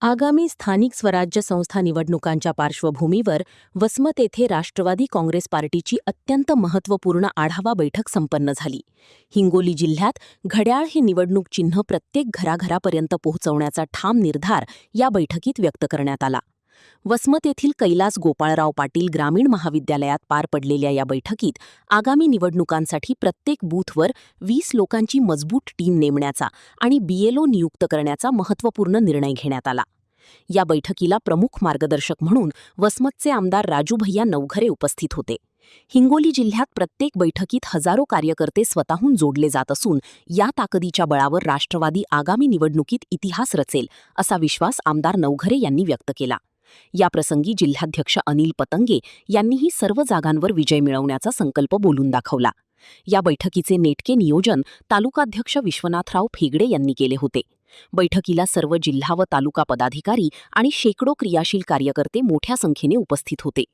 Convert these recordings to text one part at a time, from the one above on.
आगामी स्थानिक स्वराज्य संस्था निवडणुकांच्या पार्श्वभूमीवर वसमत येथे राष्ट्रवादी काँग्रेस पार्टीची अत्यंत महत्त्वपूर्ण आढावा बैठक संपन्न झाली. हिंगोली जिल्ह्यात घड्याळ हे निवडणूक चिन्ह प्रत्येक घराघरापर्यंत पोहोचवण्याचा ठाम निर्धार या बैठकीत व्यक्त करण्यात आला. वसमत येथील कैलास गोपाळराव पाटील ग्रामीण महाविद्यालयात पार पडलेल्या या बैठकीत आगामी निवडणुकांसाठी प्रत्येक बूथवर 20 लोकांची मजबूत टीम नेमण्याचा आणि BLO नियुक्त करण्याचा महत्त्वपूर्ण निर्णय घेण्यात आला. या बैठकीला प्रमुख मार्गदर्शक म्हणून वसमतचे आमदार राजूभैया नवघरे उपस्थित होते. हिंगोली जिल्ह्यात प्रत्येक बैठकीत हजारो कार्यकर्ते स्वतःहून जोडले जात असून या ताकदीच्या बळावर राष्ट्रवादी आगामी निवडणुकीत इतिहास रचेल असा विश्वास आमदार नवघरे यांनी व्यक्त केला. याप्रसंगी जिल्हाध्यक्ष अनिल पतंगे यांनीही सर्व जागांवर विजय मिळवण्याचा संकल्प बोलून दाखवला. या बैठकीचे नेटके नियोजन तालुकाध्यक्ष विश्वनाथराव फेगडे यांनी केले होते. बैठकीला सर्व जिल्हा व तालुका पदाधिकारी आणि शेकडो क्रियाशील कार्यकर्ते मोठ्या संख्येने उपस्थित होते.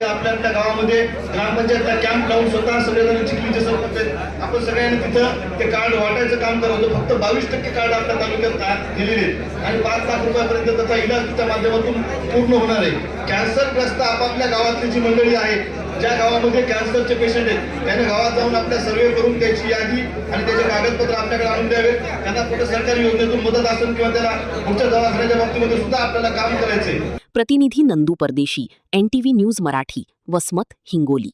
आपल्या गावामध्ये ग्रामपंचायतला कॅम्प लावून स्वतः सगळेजण चिखलीचे सरपंच आपण सगळ्यांनी तिथं ते कार्ड वाटायचं काम करत होतो. फक्त 22% कार्ड आपल्या तालुक्यात दिलेले आणि 5 लाख रुपयापर्यंत त्याचा इलाज तिच्या माध्यमातून पूर्ण होणार आहे. कॅन्सरग्रस्त आपापल्या गावातली जी मंडळी आहे, ज्या गावामध्ये कॅन्सरचे पेशंट आहेत, त्यांना गावात जाऊन आपल्या सर्वे करून त्याची यादी आणि त्याचे कागदपत्र आपल्याकडे आणून द्यावेत. त्यांना कुठे सरकारी योजनेतून मदत असेल किंवा त्याला पुढच्या दवाखान्याच्या बाबतीमध्ये सुद्धा आपल्याला काम करायचंय. प्रतिनिधी नंदू परदेशी, NTV न्यूज मराठी, वसमत, हिंगोली.